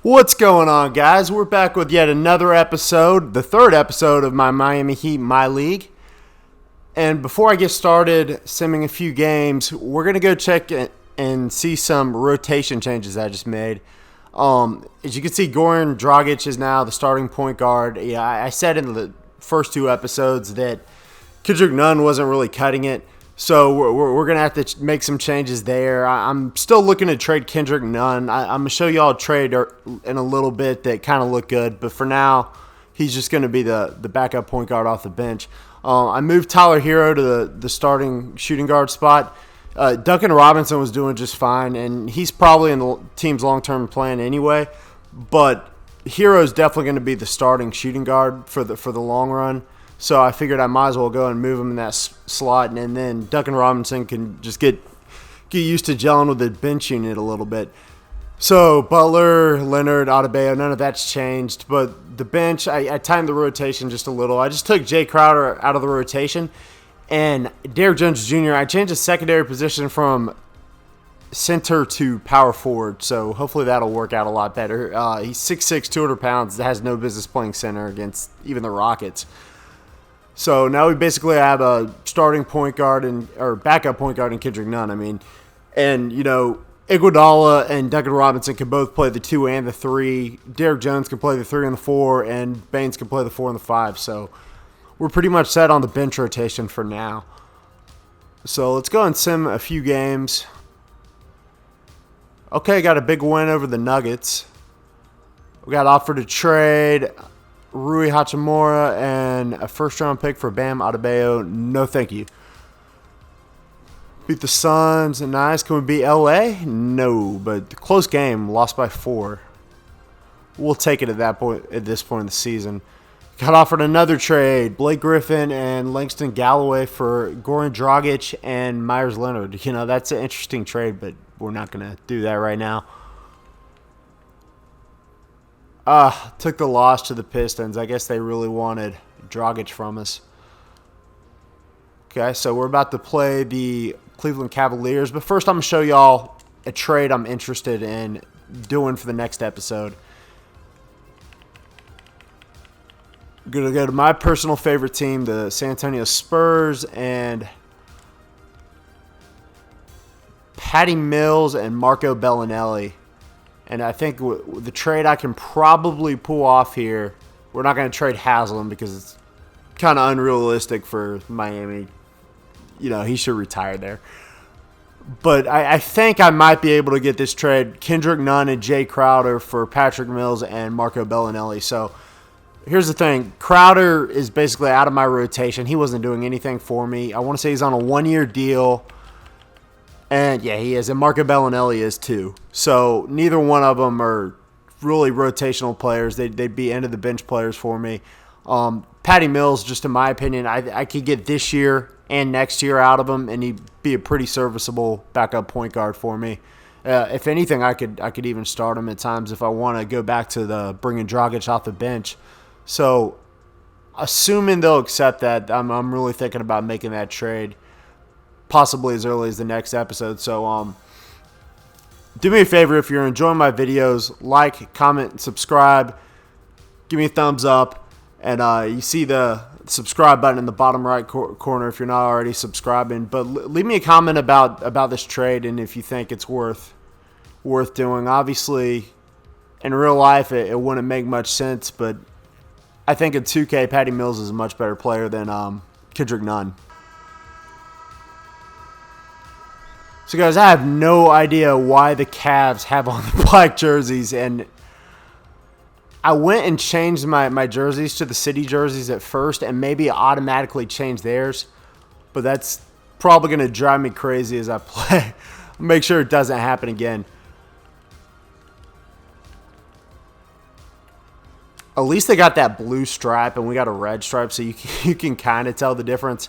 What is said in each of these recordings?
What's going on, guys? We're back with yet another episode, the third episode of my Miami Heat My League. And before I get started simming a few games, we're going to go check and see some rotation changes I just made. As you can see, Goran Dragic is now the starting point guard. Yeah, I said in the first two episodes that Kendrick Nunn wasn't really cutting it. So we're going to have to make some changes there. I'm still looking to trade Kendrick Nunn. I'm going to show y'all a trade in a little bit that kind of look good. But for now, he's just going to be the backup point guard off the bench. I moved Tyler Hero to the starting shooting guard spot. Duncan Robinson was doing just fine, and he's probably in the team's long-term plan anyway. But Hero's definitely going to be the starting shooting guard for the long run. So I figured I might as well go and move him in that slot, and then Duncan Robinson can just get used to gelling with the bench unit a little bit. So Butler, Leonard, Adebayo, none of that's changed. But the bench, I timed the rotation just a little. I just took Jay Crowder out of the rotation, and Derrick Jones Jr., I changed his secondary position from center to power forward. So hopefully that'll work out a lot better. He's 6'6", 200 pounds, has no business playing center against even the Rockets. So now we basically have a starting point guard or backup point guard in Kendrick Nunn. And Iguodala and Duncan Robinson can both play the 2 and the 3. Derrick Jones can play the 3 and the 4, and Baines can play the 4 and the 5. So we're pretty much set on the bench rotation for now. So let's go and sim a few games. Okay, got a big win over the Nuggets. We got offered a trade Rui Hachimura and a first-round pick for Bam Adebayo. No, thank you. Beat the Suns. Nice. Can we beat LA? No, but close game. Lost by 4. We'll take it at this point in the season. Got offered another trade. Blake Griffin and Langston Galloway for Goran Dragic and Myers Leonard. That's an interesting trade, but we're not going to do that right now. Took the loss to the Pistons. I guess they really wanted Dragic from us. Okay, so we're about to play the Cleveland Cavaliers. But first I'm going to show y'all a trade I'm interested in doing for the next episode. I'm going to go to my personal favorite team, the San Antonio Spurs, and Patty Mills and Marco Bellinelli. And I think the trade I can probably pull off here, we're not going to trade Haslam because it's kind of unrealistic for Miami. He should retire there. But I think I might be able to get this trade, Kendrick Nunn and Jay Crowder for Patrick Mills and Marco Bellinelli. So here's the thing. Crowder is basically out of my rotation. He wasn't doing anything for me. I want to say he's on a 1-year deal. And, yeah, he is. And Marco Bellinelli is, too. So, neither one of them are really rotational players. They'd be end-of-the-bench players for me. Patty Mills, just in my opinion, I could get this year and next year out of him, and he'd be a pretty serviceable backup point guard for me. If anything, I could even start him at times if I want to go back to the bringing Dragic off the bench. So, assuming they'll accept that, I'm really thinking about making that trade. Possibly as early as the next episode. So, do me a favor if you're enjoying my videos, like, comment, subscribe. Give me a thumbs up. And you see the subscribe button in the bottom right corner if you're not already subscribing. But leave me a comment about this trade and if you think it's worth doing. Obviously, in real life, it wouldn't make much sense. But I think in 2K, Patty Mills is a much better player than Kendrick Nunn. So, guys, I have no idea why the Cavs have on the black jerseys. And I went and changed my jerseys to the city jerseys at first, and maybe automatically changed theirs. But that's probably going to drive me crazy as I play. Make sure it doesn't happen again. At least they got that blue stripe, and we got a red stripe, so you can kind of tell the difference.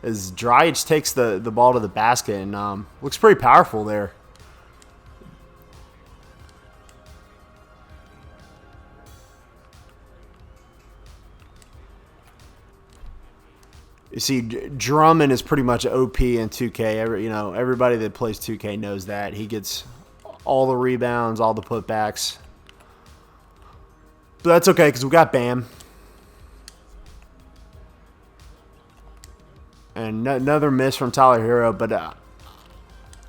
As Dragic takes the ball to the basket and looks pretty powerful there. You see, Drummond is pretty much OP in 2K. Everybody that plays 2K knows that. He gets all the rebounds, all the putbacks. But that's okay because we got Bam. And another miss from Tyler Hero. But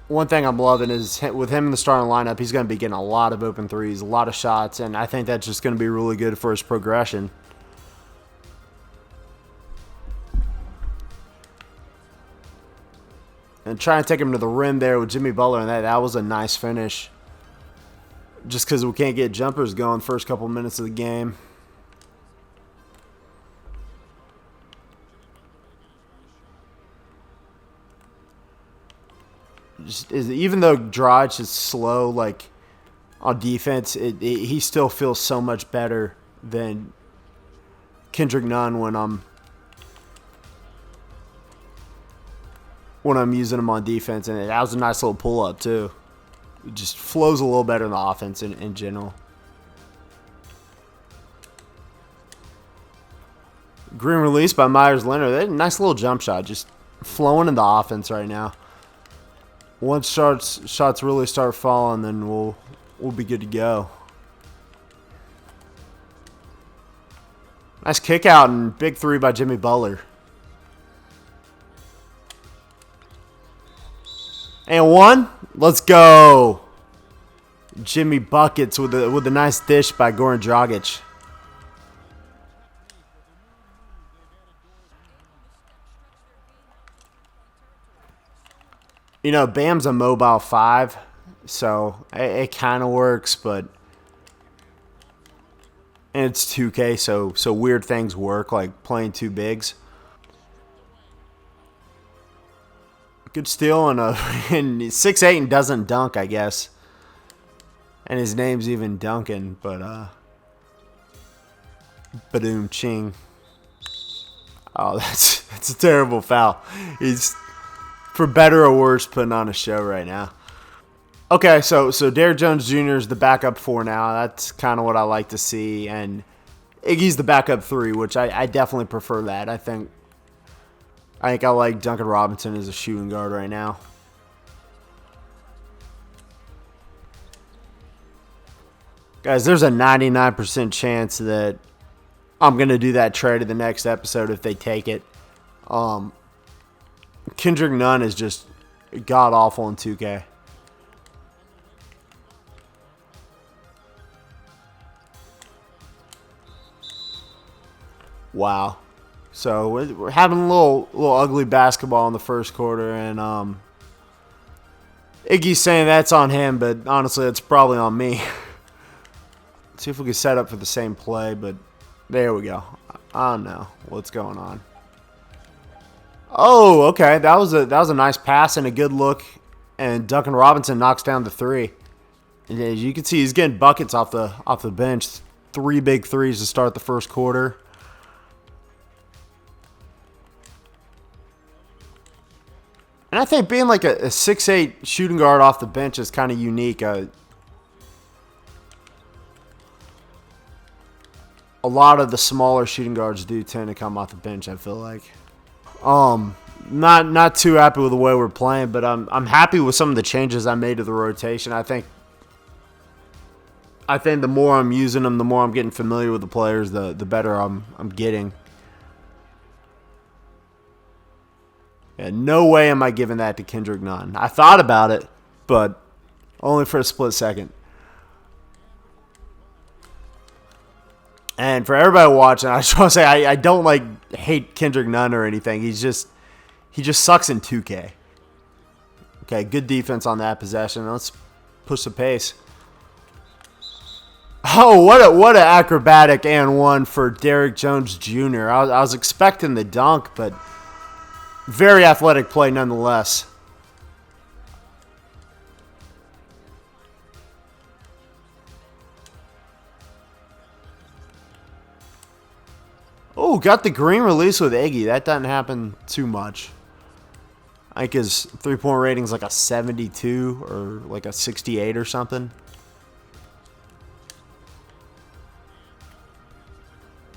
one thing I'm loving is with him in the starting lineup, he's going to be getting a lot of open threes, a lot of shots. And I think that's just going to be really good for his progression. And trying to take him to the rim there with Jimmy Butler, and that was a nice finish. Just because we can't get jumpers going first couple minutes of the game. Even though Dragic is slow, like on defense, he still feels so much better than Kendrick Nunn when I'm using him on defense, and that was a nice little pull up too. It just flows a little better in the offense in general. Green release by Myers Leonard. They had a nice little jump shot, just flowing in the offense right now. Once shots really start falling, then we'll be good to go. Nice kick out and big three by Jimmy Butler. And one. Let's go. Jimmy buckets with a nice dish by Goran Dragic. You know, Bam's a mobile 5, so it kind of works, but and it's 2K, so weird things work, like playing two bigs. Good steal and 6'8" and doesn't dunk, I guess. And his name's even Duncan, but Badoom Ching. Oh, that's a terrible foul. He's, for better or worse, putting on a show right now. Okay, so Derrick Jones Jr. is the backup 4 now. That's kind of what I like to see. And Iggy's the backup 3, which I definitely prefer that. I think I like Duncan Robinson as a shooting guard right now. Guys, there's a 99% chance that I'm going to do that trade in the next episode if they take it. Kendrick Nunn is just god-awful in 2K. Wow. So we're having a little ugly basketball in the first quarter, and Iggy's saying that's on him, but honestly, it's probably on me. Let's see if we can set up for the same play, but there we go. I don't know what's going on. Oh, okay. That was a nice pass and a good look, and Duncan Robinson knocks down the 3. And as you can see, he's getting buckets off the bench. 3 big threes to start the first quarter. And I think being like a 6'8" shooting guard off the bench is kind of unique. A lot of the smaller shooting guards do tend to come off the bench, I feel like. Not too happy with the way we're playing, but I'm happy with some of the changes I made to the rotation. I think the more I'm using them, the more I'm getting familiar with the players, the better I'm getting. And no way am I giving that to Kendrick Nunn. I thought about it, but only for a split second. And for everybody watching, I just want to say I don't hate Kendrick Nunn or anything. He just sucks in 2K. Okay, good defense on that possession. Let's push the pace. Oh, what an acrobatic and one for Derrick Jones Jr. I was expecting the dunk, but very athletic play nonetheless. Oh, got the green release with Iggy. That doesn't happen too much. I think his three-point rating is like a 72 or like a 68 or something.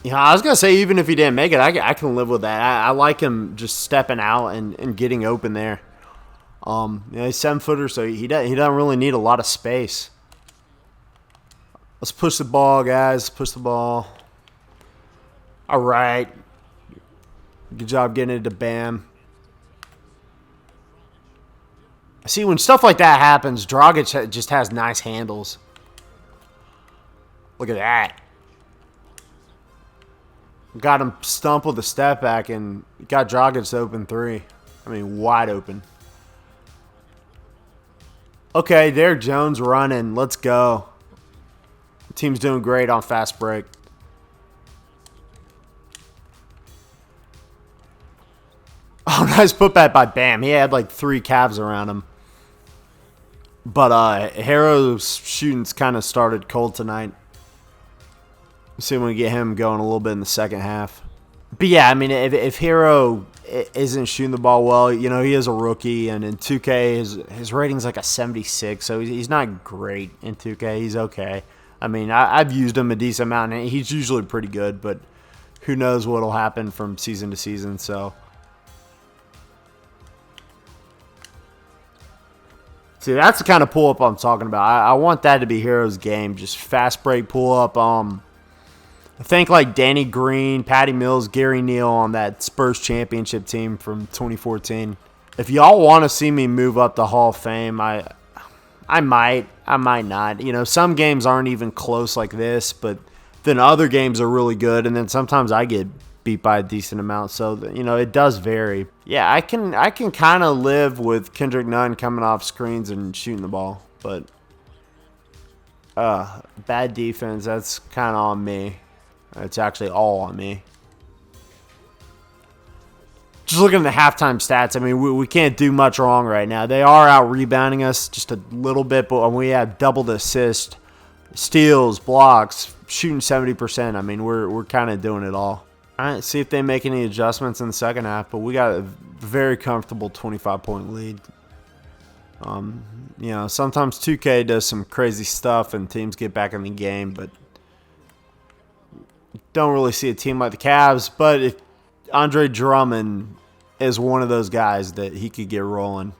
Yeah, I was going to say, even if he didn't make it, I can live with that. I like him just stepping out and getting open there. He's 7-footer, so he doesn't really need a lot of space. Let's push the ball, guys. Push the ball. All right. Good job getting it to Bam. See, when stuff like that happens, Dragic just has nice handles. Look at that. Got him stumped with a step back and got Dragic to open three. I mean, wide open. Okay, Derrick Jones running. Let's go. The team's doing great on fast break. Oh, nice putback by Bam. He had like 3 Cavs around him. But Harrow's shooting's kind of started cold tonight. See when we get him going a little bit in the second half. But yeah, I mean, if Hero isn't shooting the ball well, you know, he is a rookie, and in 2K his rating's like a 76, so he's not great in 2K. He's okay. I mean, I've used him a decent amount, and he's usually pretty good, but who knows what'll happen from season to season. So, see, that's the kind of pull up I'm talking about. I want that to be Hero's game, just fast break pull up. I think like Danny Green, Patty Mills, Gary Neal on that Spurs championship team from 2014. If y'all want to see me move up the Hall of Fame, I might not. You know, some games aren't even close like this, but then other games are really good, and then sometimes I get beat by a decent amount. So, you know, it does vary. Yeah, I can kind of live with Kendrick Nunn coming off screens and shooting the ball, but bad defense, that's kind of on me. It's actually all on me. Just looking at the halftime stats, I mean, we can't do much wrong right now. They are out-rebounding us just a little bit, but we have double the assist, steals, blocks, shooting 70%. I mean, we're kind of doing it all. All right, see if they make any adjustments in the second half, but we got a very comfortable 25-point lead. You know, sometimes 2K does some crazy stuff and teams get back in the game, but don't really see a team like the Cavs. But if Andre Drummond is one of those guys that he could get rolling.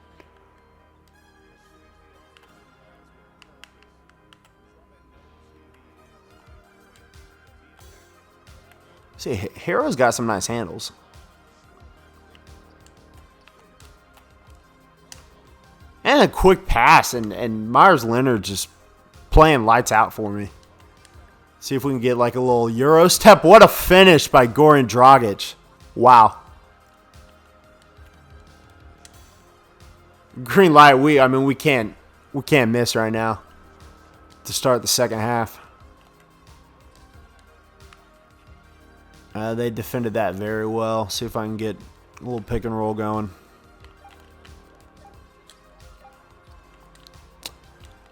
See, Hero's got some nice handles. And a quick pass, and Myers Leonard just playing lights out for me. See if we can get like a little Euro step. What a finish by Goran Dragic. Wow. Green light. We can't miss right now to start the second half. They defended that very well. See if I can get a little pick and roll going.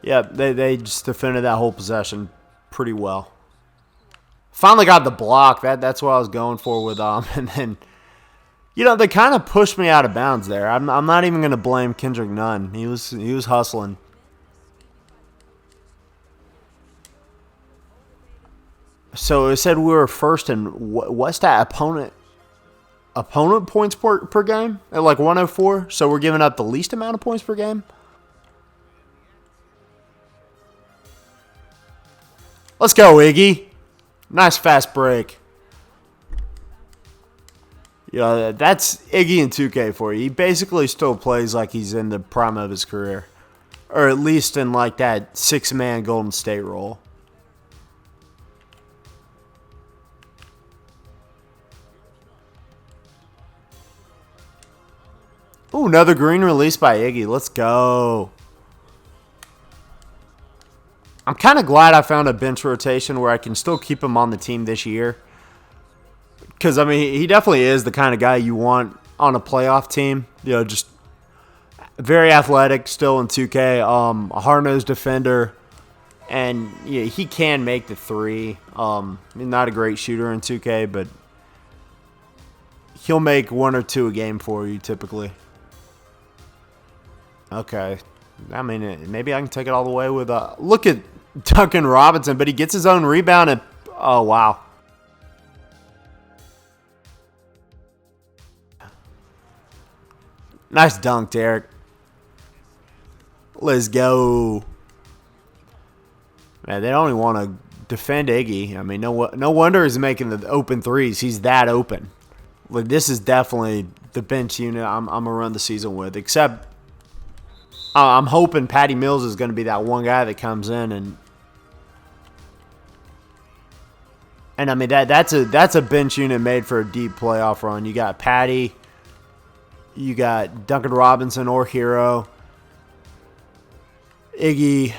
Yeah, they just defended that whole possession pretty well. Finally got the block. That's what I was going for with and then, you know, they kind of pushed me out of bounds there. I'm not even going to blame Kendrick Nunn. He was hustling. So it said we were first in what's that opponent points per game at like 104. So we're giving up the least amount of points per game. Let's go, Iggy. Nice fast break. You know, that's Iggy in 2K for you. He basically still plays like he's in the prime of his career. Or at least in like that 6-man Golden State role. Ooh, another green release by Iggy. Let's go. I'm kind of glad I found a bench rotation where I can still keep him on the team this year. Because, I mean, he definitely is the kind of guy you want on a playoff team. You know, just very athletic still in 2K. A hard-nosed defender. And yeah, he can make the three. Not a great shooter in 2K, but he'll make 1 or 2 a game for you typically. Okay. I mean, maybe I can take it all the way with look at Duncan Robinson, but he gets his own rebound and oh wow. Nice dunk, Derek. Let's go. Man, they don't even want to defend Iggy. I mean, no wonder he's making the open threes. He's that open. Like, this is definitely the bench unit I'm going to run the season with, except I'm hoping Patty Mills is going to be that one guy that comes in and I mean that's a bench unit made for a deep playoff run. You got Patty, you got Duncan Robinson or Hero, Iggy,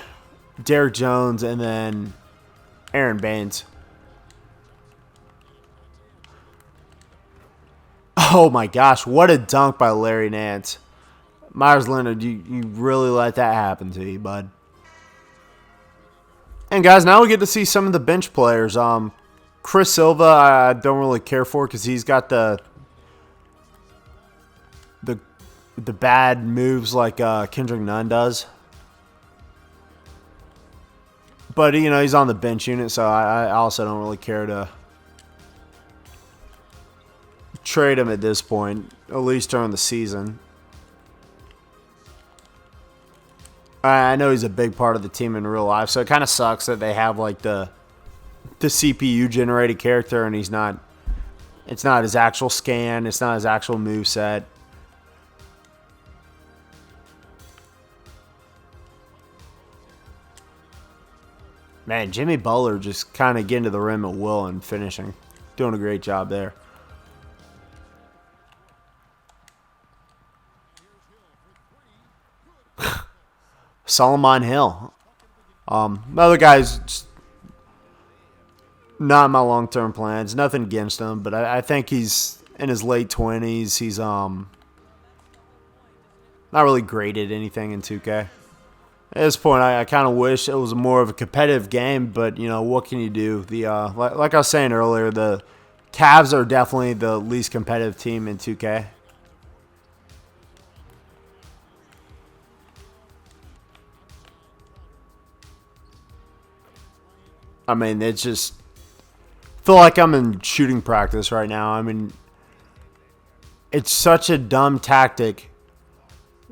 Derek Jones, and then Aaron Baines. Oh my gosh, what a dunk by Larry Nance. Myers Leonard, you really let that happen to you, bud. And guys, now we get to see some of the bench players. Chris Silva, I don't really care for because he's got the bad moves like Kendrick Nunn does. But, you know, he's on the bench unit, so I also don't really care to trade him at this point, at least during the season. I know he's a big part of the team in real life, so it kind of sucks that they have like the CPU generated character and it's not his actual scan, it's not his actual move set. Man, Jimmy Butler just kind of getting to the rim at will and finishing. Doing a great job there. Solomon Hill. Other guys, just not my long-term plans. Nothing against him, but I think he's in his late 20s. He's not really great at anything in 2K. At this point, I kind of wish it was more of a competitive game, but, you know, what can you do? Like I was saying earlier, the Cavs are definitely the least competitive team in 2K. I mean, it's just feel like I'm in shooting practice right now. I mean, it's such a dumb tactic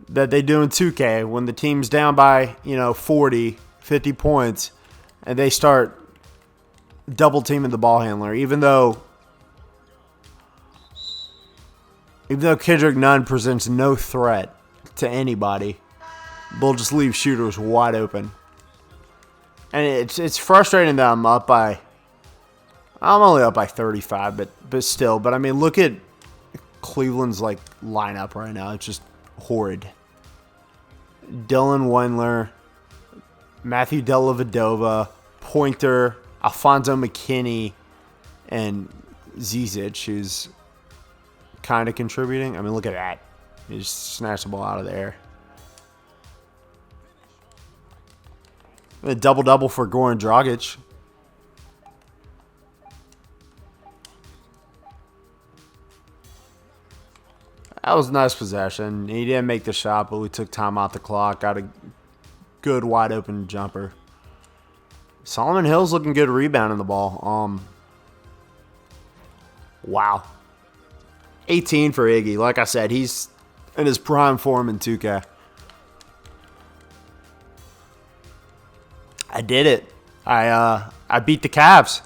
that they do in 2K when the team's down by, 40, 50 points, and they start double teaming the ball handler, even though Kendrick Nunn presents no threat to anybody. They'll just leave shooters wide open. And it's frustrating that I'm only up by 35, but still. But I mean, look at Cleveland's lineup right now. It's just horrid. Dylan Windler, Matthew Dellavedova, Pointer, Alfonso McKinney, and Zizic, who's kind of contributing. I mean, look at that. He just snatched the ball out of the air. A double-double for Goran Dragic. That was a nice possession. He didn't make the shot, but we took time off the clock. Got a good wide-open jumper. Solomon Hill's looking good rebounding the ball. Wow. 18 for Iggy. Like I said, he's in his prime form in 2K. I did it. I beat the Cavs.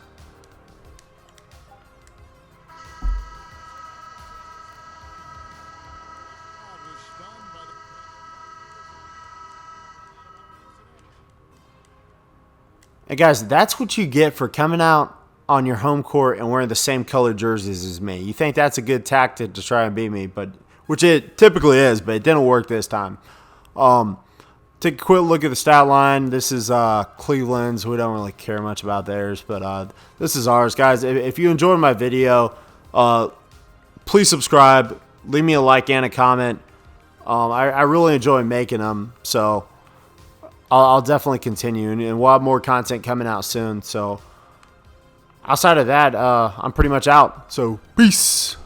And guys, that's what you get for coming out on your home court and wearing the same color jerseys as me. You think that's a good tactic to try and beat me, but which it typically is, but it didn't work this time. Take a quick look at the stat line. This is Cleveland's. We don't really care much about theirs, but this is ours. Guys, if you enjoyed my video, please subscribe. Leave me a like and a comment. I really enjoy making them, so I'll definitely continue. And we'll have more content coming out soon. So outside of that, I'm pretty much out. So peace.